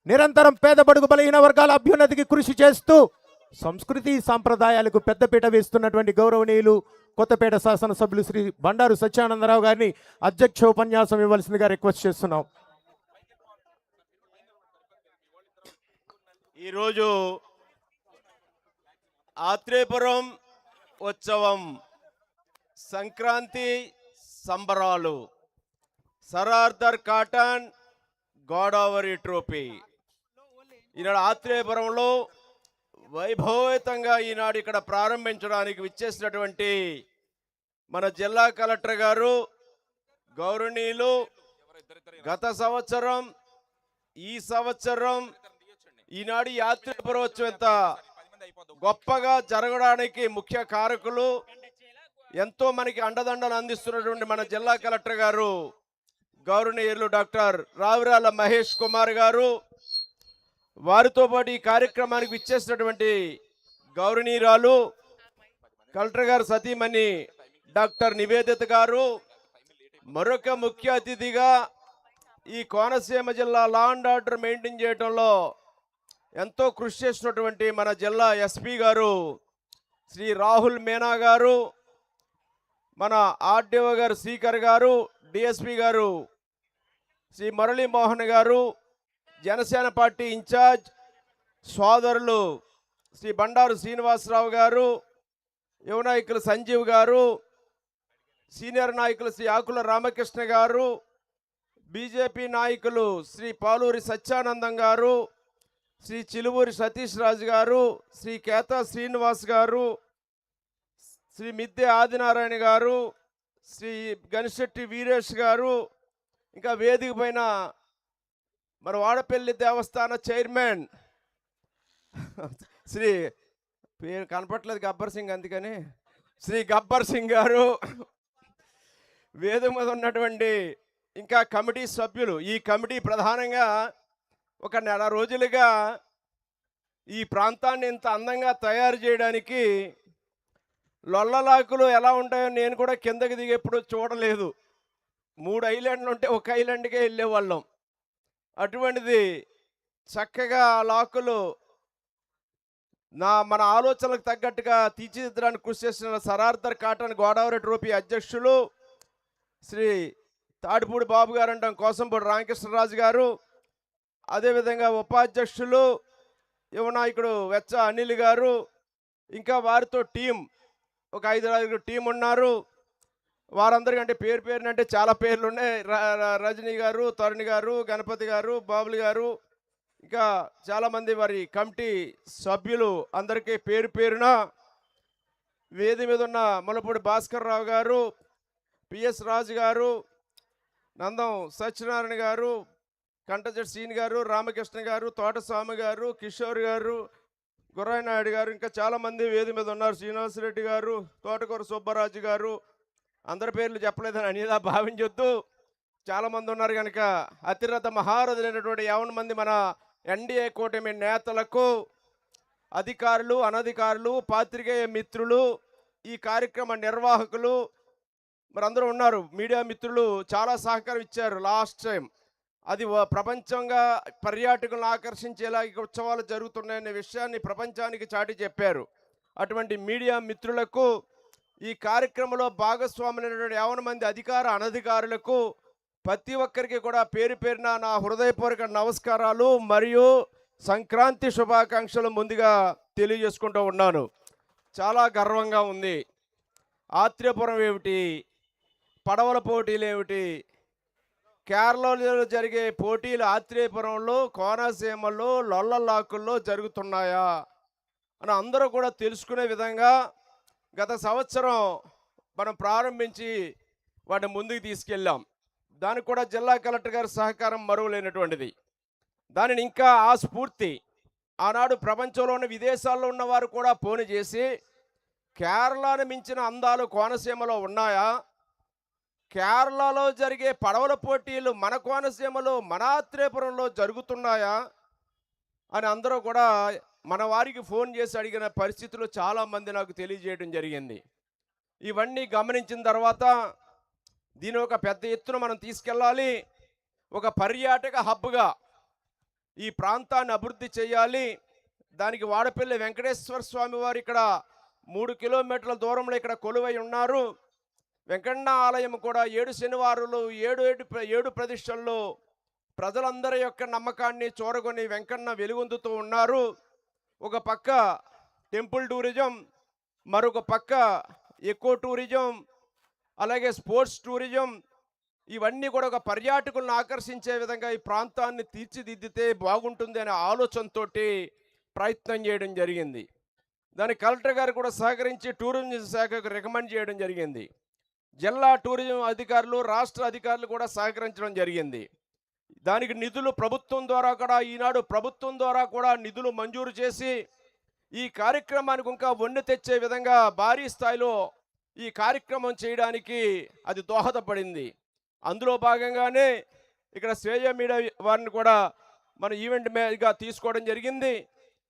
నిరంతరం పేద బడుగు బలహీన వర్గాల అభ్యున్నతికి కృషి చేస్తూ సంస్కృతి సాంప్రదాయాలకు పెద్దపీట వేస్తున్నటువంటి గౌరవనీయులు కొత్తపేట శాసనసభ్యులు శ్రీ బండారు సత్యానందరావు గారిని అధ్యక్షోపన్యాసం ఇవ్వాల్సిందిగా రిక్వెస్ట్ చేస్తున్నాం. ఈరోజు ఆత్రేయపురం ఉత్సవం సంక్రాంతి సంబరాలు సరార్దర్ కాటన్ గోదావరి ట్రోఫీ ఈనాడు ఆత్రేయపురంలో వైభవయుతంగా ఈనాడు ఇక్కడ ప్రారంభించడానికి విచ్చేసినటువంటి మన జిల్లా కలెక్టర్ గారు గౌరవనీయులు గత సంవత్సరం ఈ సంవత్సరం ఈనాడు ఈ ఆత్రేయపురం ఉత్సవం గొప్పగా జరగడానికి ముఖ్య కారకులు ఎంతో మనకి అండదండలు అందిస్తున్నటువంటి మన జిల్లా కలెక్టర్ గారు గౌరవనీయులు డాక్టర్ రావిరాల మహేష్ కుమార్ గారు, వారితో పాటు ఈ కార్యక్రమానికి విచ్చేసినటువంటి గౌరవనీయురాలు కలెక్టర్ గారు సతీమణి డాక్టర్ నివేదిత గారు, మరొక ముఖ్య అతిథిగా ఈ కోనసీమ జిల్లా లా అండ్ ఆర్డర్ మెయింటైన్ చేయడంలో ఎంతో కృషి చేసినటువంటి మన జిల్లా ఎస్పీ గారు శ్రీ రాహుల్ మీనా గారు, మన ఆర్డీఓ గారు శ్రీకర్ గారు, డిఎస్పీ గారు శ్రీ మురళీమోహన్ గారు, జనసేన పార్టీ ఇన్ఛార్జ్ సోదరులు శ్రీ బండారు శ్రీనివాసరావు గారు, యువ నాయకులు సంజీవ్ గారు, సీనియర్ నాయకులు శ్రీ ఆకుల రామకృష్ణ గారు, బీజేపీ నాయకులు శ్రీ పాలూరి సత్యానందం గారు, శ్రీ చిలువూరి సతీష్ రాజు గారు, శ్రీ కేతా శ్రీనివాస్ గారు, శ్రీ మిద్దె ఆదినారాయణ గారు, శ్రీ గనిశెట్టి వీరేష్ గారు, ఇంకా వేదిక పైన మన వాడపల్లి దేవస్థాన చైర్మన్ శ్రీ పేరు కనపట్లేదు గబ్బర్ సింగ్, అందుకని శ్రీ గబ్బర్ సింగ్ గారు, వేదిక మీద ఉన్నటువంటి ఇంకా కమిటీ సభ్యులు. ఈ కమిటీ ప్రధానంగా ఒక నెల రోజులుగా ఈ ప్రాంతాన్ని ఇంత అందంగా తయారు చేయడానికి లొల్లలాకులు ఎలా ఉంటాయో నేను కూడా కిందకి దిగి ఎప్పుడు చూడలేదు. 3 ఐలాండ్లు ఉంటే ఒక ఐలాండ్కే వెళ్ళేవాళ్ళం. అటువంటిది చక్కగా లాకులు మన ఆలోచనలకు తగ్గట్టుగా తీర్చిదిద్దడానికి కృషి చేసిన సరార్దర్ కాటన్ గోదావరి ట్రోఫీ అధ్యక్షులు శ్రీ తాడిపూడి బాబు గారు అంటాం, కోసంపూడి రామకృష్ణరాజు గారు, అదేవిధంగా ఉపాధ్యక్షులు యువ నాయకుడు వెచ్చ అనిల్ గారు, ఇంకా వారితో టీం ఒక 5 టీం ఉన్నారు. వారందరికంటే పేరునంటే చాలా పేర్లు ఉన్నాయి. రజనీ గారు, తరుణి గారు, గణపతి గారు, బాబులు గారు, ఇంకా చాలామంది వారి కమిటీ సభ్యులు అందరికీ పేరున వేది మీద ఉన్న ములపూడి భాస్కర్ రావు గారు, పిఎస్ రాజు గారు, నందం సత్యనారాయణ గారు, కంటజెట్ సీన్ గారు, రామకృష్ణ గారు, తోటస్వామి గారు, కిషోర్ గారు, గుర్రాయి నాయుడు గారు, ఇంకా చాలామంది వేది మీద ఉన్నారు. శ్రీనివాసరెడ్డి గారు, తోటకూర సుబ్బరాజు గారు, అందరి పేర్లు చెప్పలేదని అనేదా భావించొద్దు, చాలామంది ఉన్నారు కనుక అతిరథ మహారథులైనటువంటి 50 మంది మన ఎన్డీఏ కూటమి నేతలకు, అధికారులు, అనధికారులు, పాత్రికేయ మిత్రులు, ఈ కార్యక్రమ నిర్వాహకులు మరి అందరూ ఉన్నారు. మీడియా మిత్రులు చాలా సహకారం ఇచ్చారు. లాస్ట్ టైం అది ప్రపంచంగా పర్యాటకులను ఆకర్షించేలా ఈ ఉత్సవాలు జరుగుతున్నాయనే విషయాన్ని ప్రపంచానికి చాటి చెప్పారు. అటువంటి మీడియా మిత్రులకు, ఈ కార్యక్రమంలో భాగస్వాములైనటువంటి 50 మంది అధికార అనధికారులకు ప్రతి ఒక్కరికి కూడా పేరున నా హృదయపూర్వక నమస్కారాలు మరియు సంక్రాంతి శుభాకాంక్షలు ముందుగా తెలియజేసుకుంటూ ఉన్నాను. చాలా గర్వంగా ఉంది. ఆత్రేయపురం ఏమిటి, పడవల పోటీలు ఏమిటి, కేరళలో జరిగే పోటీలు ఆత్రేయపురంలో, కోనసీమలో, లొల్లలాకుల్లో జరుగుతున్నాయా అని అందరూ కూడా తెలుసుకునే విధంగా గత సంవత్సరం మనం ప్రారంభించి వాటిని ముందుకు తీసుకెళ్ళాం. దానికి కూడా జిల్లా కలెక్టర్ గారి సహకారం మరువలేనటువంటిది. దానిని ఇంకా ఆ స్ఫూర్తి ఆనాడు ప్రపంచంలో ఉన్న విదేశాల్లో ఉన్నవారు కూడా ఫోన్ చేసి కేరళను మించిన అందాలు కోనసీమలో ఉన్నాయా, కేరళలో జరిగే పడవల పోటీలు మన కోనసీమలో మన ఆత్రేయపురంలో జరుగుతున్నాయా అని అందరూ కూడా మన వారికి ఫోన్ చేసి అడిగిన పరిస్థితులు చాలామంది నాకు తెలియజేయడం జరిగింది. ఇవన్నీ గమనించిన తర్వాత దీని ఒక పెద్ద ఎత్తున మనం తీసుకెళ్ళాలి. ఒక పర్యాటక హబ్గా ఈ ప్రాంతాన్ని అభివృద్ధి చేయాలి. దానికి వాడపల్లి వెంకటేశ్వర స్వామి వారు ఇక్కడ 3 కిలోమీటర్ల దూరంలో ఇక్కడ కొలువై ఉన్నారు. వెంకన్న ఆలయం కూడా 7 శనివారాలు 7 ప్రదిష్టల్లో ప్రజలందరి యొక్క నమ్మకాన్ని చూరగొని వెంకన్న వెలుగొందుతూ ఉన్నారు. ఒక పక్క టెంపుల్ టూరిజం, మరొక పక్క ఎకో టూరిజం, అలాగే స్పోర్ట్స్ టూరిజం, ఇవన్నీ కూడా ఒక పర్యాటకులను ఆకర్షించే విధంగా ఈ ప్రాంతాన్ని తీర్చిదిద్దితే బాగుంటుంది అనే ఆలోచనతో ప్రయత్నం చేయడం జరిగింది. దానికి కలెక్టర్ గారు కూడా సహకరించి టూరిజం శాఖకు రికమెండ్ చేయడం జరిగింది. జిల్లా టూరిజం అధికారులు, రాష్ట్ర అధికారులు కూడా సహకరించడం జరిగింది. దానికి నిధులు ప్రభుత్వం ద్వారా కూడా ఈనాడు ప్రభుత్వం ద్వారా కూడా నిధులు మంజూరు చేసి ఈ కార్యక్రమానికి ఇంకా వన్నె తెచ్చే విధంగా భారీ స్థాయిలో ఈ కార్యక్రమం చేయడానికి అది దోహదపడింది. అందులో భాగంగానే ఇక్కడ శ్రేయ మీడియా వారిని కూడా మన ఈవెంట్ మేగా తీసుకోవడం జరిగింది.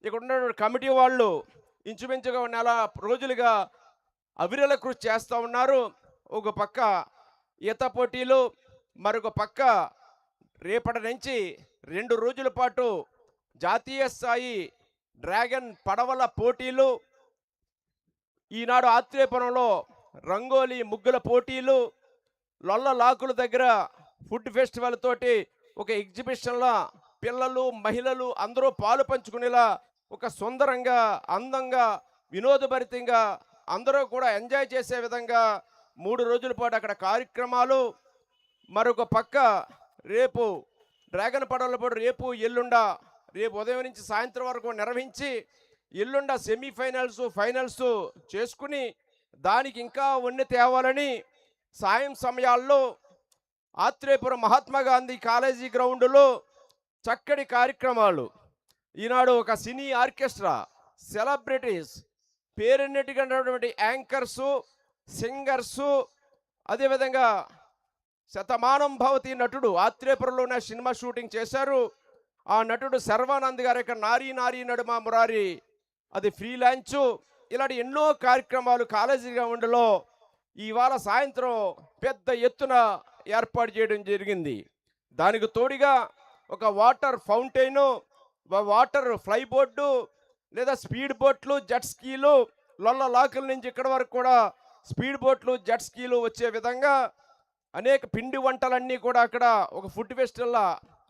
ఇక్కడ ఉన్న కమిటీ వాళ్ళు ఇంచుమించుగా 4 రోజులుగా అవిరల కృషి చేస్తూ ఉన్నారు. ఒక పక్క ఈత పోటీలు, మరొక పక్క రేపటి నుంచి 2 రోజుల పాటు జాతీయ స్థాయి డ్రాగన్ పడవల పోటీలు, ఈనాడు ఆత్రేయపురంలో రంగోలీ ముగ్గుల పోటీలు, లొల్ల లాకుల దగ్గర ఫుడ్ ఫెస్టివల్ తోటి ఒక ఎగ్జిబిషన్లా పిల్లలు మహిళలు అందరూ పాలు పంచుకునేలా ఒక సుందరంగా అందంగా వినోదభరితంగా అందరూ కూడా ఎంజాయ్ చేసే విధంగా 3 రోజుల పాటు అక్కడ కార్యక్రమాలు. మరొక పక్క రేపు డ్రాగన్ పడవల పాటు రేపు రేపు ఉదయం నుంచి సాయంత్రం వరకు నిర్వహించి ఎల్లుండ సెమీఫైనల్స్ ఫైనల్స్ చేసుకుని దానికి ఇంకా వన్నె తేవాలని సాయం సమయాల్లో ఆత్రేయపురం మహాత్మా గాంధీ కాలేజీ గ్రౌండ్లో చక్కటి కార్యక్రమాలు. ఈనాడు ఒక సినీ ఆర్కెస్ట్రా, సెలబ్రిటీస్, పేరెన్నిటికైనటువంటి యాంకర్సు, సింగర్సు, అదేవిధంగా శతమానం భవతి నటుడు ఆత్రేయపురంలోనే సినిమా షూటింగ్ చేశారు. ఆ నటుడు శర్వానంద్ గారి యొక్క నారీ నారీ నడుమ మురారి, అది ఫ్రీలాన్సు. ఇలాంటి ఎన్నో కార్యక్రమాలు కాలేజీ గ్రౌండ్లో ఇవాళ సాయంత్రం పెద్ద ఎత్తున ఏర్పాటు చేయడం జరిగింది. దానికి తోడుగా ఒక వాటర్ ఫౌంటైను, వాటర్ ఫ్లై బోర్డు లేదా స్పీడ్ బోట్లు, జెట్ స్కీలు, లొల్ల లాకుల నుంచి ఇక్కడ వరకు కూడా స్పీడ్ బోట్లు, జెట్ స్కీలు వచ్చే విధంగా అనేక పిండి వంటలన్నీ కూడా అక్కడ ఒక ఫుడ్ ఫెస్టివల్లా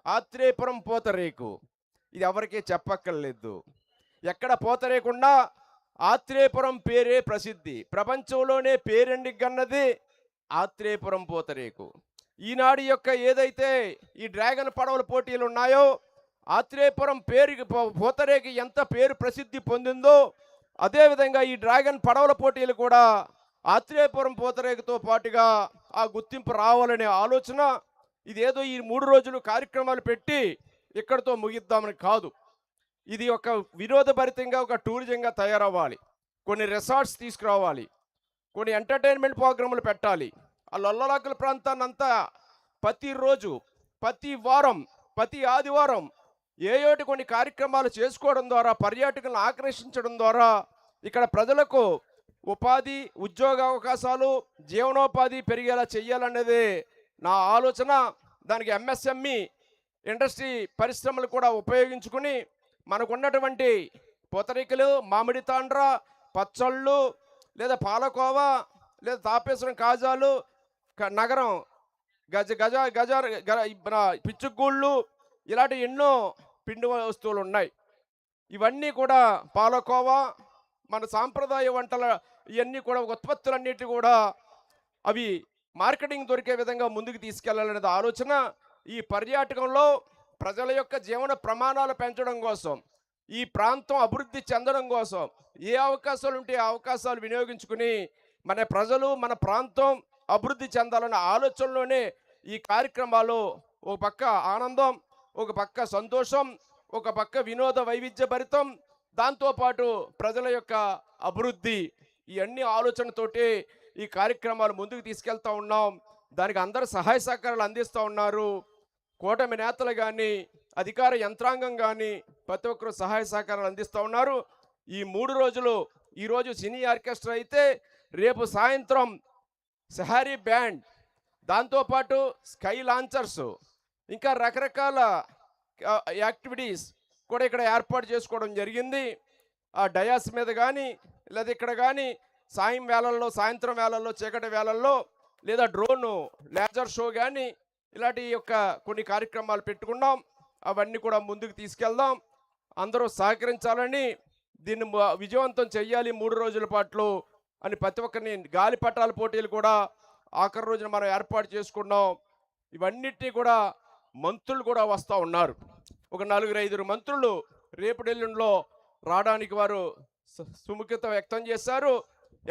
ఆత్రేయపురం పూతరేకు. ఇది ఎవరికీ చెప్పక్కర్లేదు. ఎక్కడ పూతరేకుండా ఆత్రేయపురం పేరే ప్రసిద్ధి. ప్రపంచంలోనే పేరెండిగన్నది ఆత్రేయపురం పూతరేకు. ఈనాడు యొక్క ఏదైతే ఈ డ్రాగన్ పడవల పోటీలు ఉన్నాయో, ఆత్రేయపురం పేరు పూతరేకు ఎంత పేరు ప్రసిద్ధి పొందిందో అదేవిధంగా ఈ డ్రాగన్ పడవల పోటీలు కూడా ఆత్రేయపురం పూతరేకుతో పాటుగా ఆ గుర్తింపు రావాలనే ఆలోచన. ఇదేదో ఈ 3 రోజులు కార్యక్రమాలు పెట్టి ఇక్కడితో ముగిద్దామని కాదు. ఇది ఒక వినోదభరితంగా ఒక టూరిజంగా తయారవ్వాలి. కొన్ని రిసార్ట్స్ తీసుకురావాలి, కొన్ని ఎంటర్టైన్మెంట్ ప్రోగ్రాములు పెట్టాలి. ఆ లొల్లలాకుల ప్రాంతాన్ని అంతా ప్రతిరోజు, ప్రతి వారం, ప్రతి ఆదివారం ఏయోటి కొన్ని కార్యక్రమాలు చేసుకోవడం ద్వారా పర్యాటకులను ఆకర్షించడం ద్వారా ఇక్కడ ప్రజలకు ఉపాధి, ఉద్యోగ అవకాశాలు, జీవనోపాధి పెరిగేలా చెయ్యాలనేది నా ఆలోచన. దానికి ఎంఎస్ఎంఈ ఇండస్ట్రీ పరిశ్రమలు కూడా ఉపయోగించుకుని మనకున్నటువంటి పూతరేకులు, మామిడి తాండ్ర, పచ్చళ్ళు, లేదా పాలకోవా, లేదా తాపేశ్వరం కాజాలు, నగరం పిచ్చుగూళ్ళు, ఇలాంటి ఎన్నో పిండి వస్తువులు ఉన్నాయి. ఇవన్నీ కూడా పాలకోవా, మన సాంప్రదాయ వంటల ఇవన్నీ కూడా ఉత్పత్తులన్నిటి కూడా అవి మార్కెటింగ్ దొరికే విధంగా ముందుకు తీసుకెళ్లాలనేది ఆలోచన. ఈ పర్యాటకంలో ప్రజల యొక్క జీవన ప్రమాణాలు పెంచడం కోసం, ఈ ప్రాంతం అభివృద్ధి చెందడం కోసం ఏ అవకాశాలు ఉంటే ఆ అవకాశాలు వినియోగించుకుని మన ప్రజలు, మన ప్రాంతం అభివృద్ధి చెందాలన్న ఆలోచనలోనే ఈ కార్యక్రమాలు ఒక పక్క ఆనందం, ఒక పక్క సంతోషం, ఒక పక్క వినోద వైవిధ్యభరితం, దాంతోపాటు ప్రజల యొక్క అభివృద్ధి, ఈ అన్ని ఆలోచనతోటి ఈ కార్యక్రమాలు ముందుకు తీసుకెళ్తా ఉన్నాం. దానికి అందరూ సహాయ సహకారాలు అందిస్తూ ఉన్నారు. కూటమి నేతలు కానీ, అధికార యంత్రాంగం కానీ ప్రతి ఒక్కరు సహాయ సహకారాలు అందిస్తూ ఉన్నారు. ఈ 3 రోజులు, ఈరోజు సినీ ఆర్కెస్ట్రా అయితే రేపు సాయంత్రం సహారీ బ్యాండ్, దాంతోపాటు స్కై లాంచర్స్, ఇంకా రకరకాల యాక్టివిటీస్ కూడా ఇక్కడ ఏర్పాటు చేసుకోవడం జరిగింది. ఆ డయాస్ మీద కానీ లేదా ఇక్కడ కానీ సాయంత్రం వేళల్లో చీకటి వేళల్లో లేదా డ్రోను లేజర్ షో కానీ ఇలాంటి యొక్క కొన్ని కార్యక్రమాలు పెట్టుకున్నాం. అవన్నీ కూడా ముందుకు తీసుకెళ్దాం. అందరూ సహకరించాలని, దీన్ని విజయవంతం చెయ్యాలి 3 రోజుల పాటు అని ప్రతి ఒక్కరిని. గాలిపటాల పోటీలు కూడా ఆఖరి రోజున మనం ఏర్పాటు చేసుకున్నాం. ఇవన్నిటినీ కూడా మంత్రులు కూడా వస్తూ ఉన్నారు. ఒక 4-5 మంత్రులు రేపు ఎల్లుండిలో రావడానికి వారు సుముఖత వ్యక్తం చేశారు.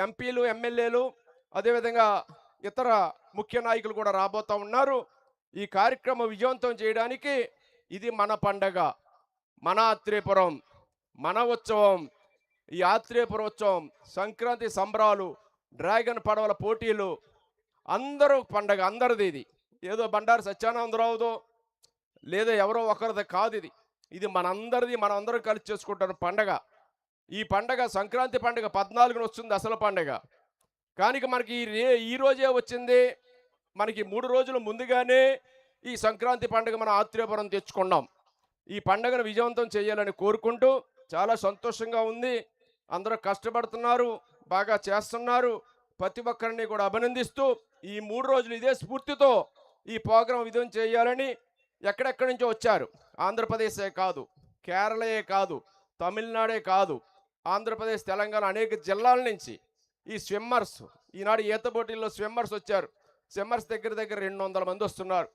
ఎంపీలు, ఎమ్మెల్యేలు, అదేవిధంగా ఇతర ముఖ్య నాయకులు కూడా రాబోతూ ఉన్నారు. ఈ కార్యక్రమం విజయవంతం చేయడానికి ఇది మన పండగ, మన ఆత్రేయపురం, మన ఉత్సవం. ఈ ఆత్రేయపురం ఉత్సవం, సంక్రాంతి సంబరాలు, డ్రాగన్ పడవల పోటీలు, అందరూ పండగ అందరిది. ఇది ఏదో బండారు సత్యానందరావుదో లేదా ఎవరో ఒకరిది కాదు. ఇది మనందరిది, మనందరం కలిసి చేసుకుంటారు పండగ. ఈ పండగ సంక్రాంతి పండుగ 14న వస్తుంది అసలు పండగ. కానీ మనకి ఈ రోజే వచ్చింది. మనకి 3 రోజుల ముందుగానే ఈ సంక్రాంతి పండుగ మన ఆత్రేయపురం తెచ్చుకున్నాం. ఈ పండుగను విజయవంతం చేయాలని కోరుకుంటూ చాలా సంతోషంగా ఉంది. అందరూ కష్టపడుతున్నారు, బాగా చేస్తున్నారు. ప్రతి ఒక్కరిని కూడా అభినందిస్తూ ఈ 3 రోజులు ఇదే స్ఫూర్తితో ఈ ప్రోగ్రాం విజయం చేయాలని ఎక్కడెక్కడి నుంచో వచ్చారు. ఆంధ్రప్రదేశే కాదు, కేరళయే కాదు, తమిళనాడే కాదు, ఆంధ్రప్రదేశ్, తెలంగాణ అనేక జిల్లాల నుంచి ఈ స్విమ్మర్స్, ఈనాడు ఈత పోటీల్లో స్విమ్మర్స్ వచ్చారు. స్విమ్మర్స్ దగ్గర 200 మంది వస్తున్నారు.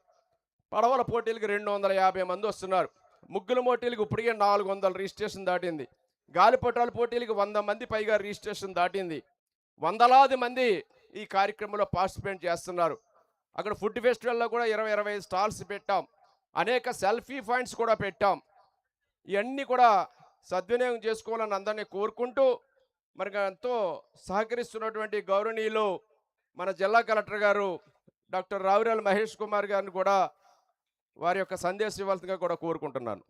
పడవల పోటీలకు 250 మంది వస్తున్నారు. ముగ్గుల పోటీలకు ఇప్పటికే 400 రిజిస్ట్రేషన్ దాటింది. గాలిపటాల పోటీలకు 100 మంది పైగా రిజిస్ట్రేషన్ దాటింది. వందలాది మంది ఈ కార్యక్రమంలో పార్టిసిపేట్ చేస్తున్నారు. అక్కడ ఫుడ్ ఫెస్టివల్లో కూడా 20-25 స్టాల్స్ పెట్టాం. అనేక సెల్ఫీ పాయింట్స్ కూడా పెట్టాం. ఇవన్నీ కూడా సద్వినియోగం చేసుకోవాలని అందరినీ కోరుకుంటూ, మరి ఎంతో సహకరిస్తున్నటువంటి గౌరవనీయులు మన జిల్లా కలెక్టర్ గారు డాక్టర్ రావిరాల మహేష్ కుమార్ గారిని కూడా వారి యొక్క సందేశం ఇవ్వాల్సిందిగా కూడా కోరుకుంటున్నాను.